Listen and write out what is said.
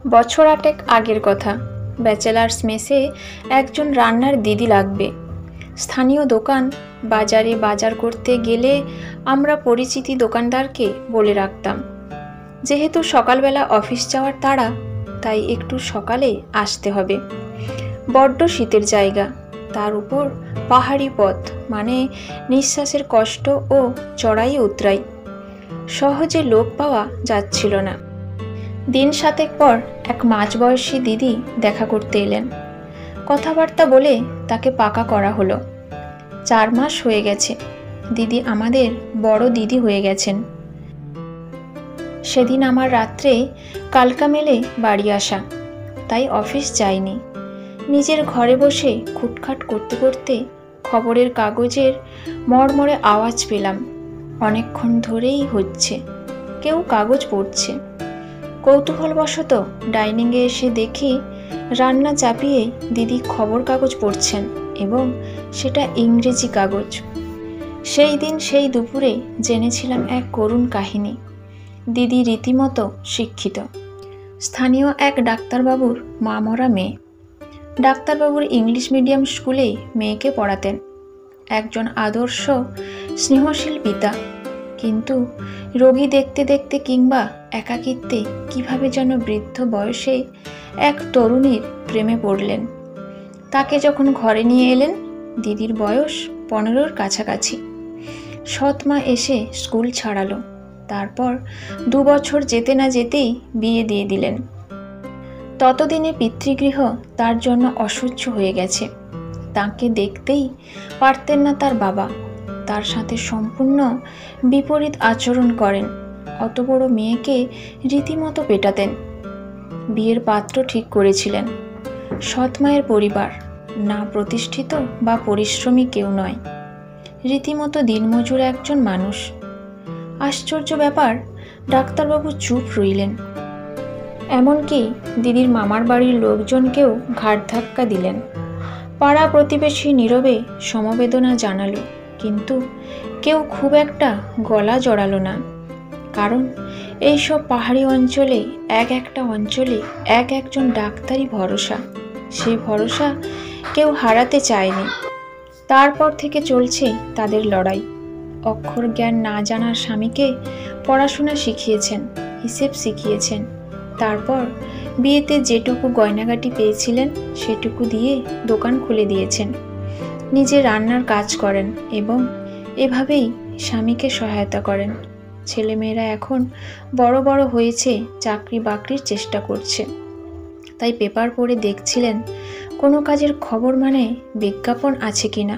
বছর 8 আগের কথা। ব্যাচেলার্স মেসে একজন রান্নার দিদি লাগবে। স্থানীয় দোকান বাজারে বাজার করতে গেলে আমরা পরিচিতি দোকানদারকে বলে রাখতাম, যেহেতু সকালবেলা অফিস যাওয়ার তাড়া, তাই একটু সকালে আসতে হবে। বড্ড শীতের জায়গা, তার উপর পাহাড়ি পথ, মানে নিঃশ্বাসের কষ্ট ও চড়াই উতরাই। সহজে লোক পাওয়া যাচ্ছিল না। দিন 7 পর এক মাঝবয়সী দিদি দেখা করতে এলেন। কথাবার্তা বলে তাকে পাকা করা হলো। 4 মাস হয়ে গেছে, দিদি আমাদের বড় দিদি হয়ে গেছেন। সেদিন আমার রাত্রে কালকা মেলে বাড়ি আসা, তাই অফিস যাইনি। নিজের ঘরে বসে খুটখাট করতে করতে খবরের কাগজের মড়মড়ে আওয়াজ পেলাম। অনেকক্ষণ ধরেই হচ্ছে, কেউ কাগজ পড়ছে। কৌতূহলবশত ডাইনিংয়ে এসে দেখি রান্না চাপিয়ে দিদি খবর কাগজ পড়ছেন, এবং সেটা ইংরেজি কাগজ। সেই দিন সেই দুপুরে জেনেছিলাম এক করুণ কাহিনী। দিদি রীতিমতো শিক্ষিত, স্থানীয় এক ডাক্তারবাবুর মামরা মেয়ে। ডাক্তারবাবুর ইংলিশ মিডিয়াম স্কুলে মেয়েকে পড়াতেন। একজন আদর্শ স্নেহশীল পিতা, কিন্তু রোগী দেখতে দেখতে কিংবা একাকিত্বে কিভাবে যেন বৃদ্ধ বয়সে এক তরুণীর প্রেমে পড়লেন। তাকে যখন ঘরে নিয়ে এলেন, দিদির বয়স 15-র কাছাকাছি। সৎ মা এসে স্কুল ছাড়ালো। তারপর 2 বছর যেতে না যেতেই বিয়ে দিয়ে দিলেন। ততদিনে পিতৃগৃহ তার জন্য অসহ্য হয়ে গেছে। তাকে দেখতেই পারতেন না তার বাবা। তার সাথে সম্পূর্ণ বিপরীত আচরণ করেন। অত বড় মেয়েকে রীতিমতো পেটাতেন। বিয়ের পাত্র ঠিক করেছিলেন। সৎ মায়ের পরিবার, না প্রতিষ্ঠিত বা পরিশ্রমী কেউ নয়, রীতিমতো দিনমজুর একজন মানুষ। আশ্চর্য ব্যাপার, ডাক্তারবাবু চুপ রইলেন। এমনকি দিদির মামার বাড়ির লোকজনকেও ঘাড় ধাক্কা দিলেন। পাড়া প্রতিবেশী নীরবে সমবেদনা জানালো, কিন্তু কেউ খুব একটা গলা জড়ালো না। কারণ এইসব পাহাড়ি অঞ্চলে একটা অঞ্চলে একজন ডাক্তারই ভরসা। সেই ভরসা কেউ হারাতে চায়নি। তারপর থেকে চলছে তাদের লড়াই। অক্ষর জ্ঞান না জানার স্বামীকে পড়াশোনা শিখিয়েছেন, হিসেব শিখিয়েছেন। তারপর বিয়েতে যেটুকু গয়নাগাটি পেয়েছিলেন সেটুকু দিয়ে দোকান খুলে দিয়েছেন। নিজে রান্নার কাজ করেন এবং এভাবেই স্বামীকে সহায়তা করেন। ছেলেমেয়েরা এখন বড় বড় হয়েছে, চাকরি বাকরির চেষ্টা করছে। তাই পেপার পড়ে দেখছিলেন কোনো কাজের খবর মানে বিজ্ঞাপন আছে কিনা।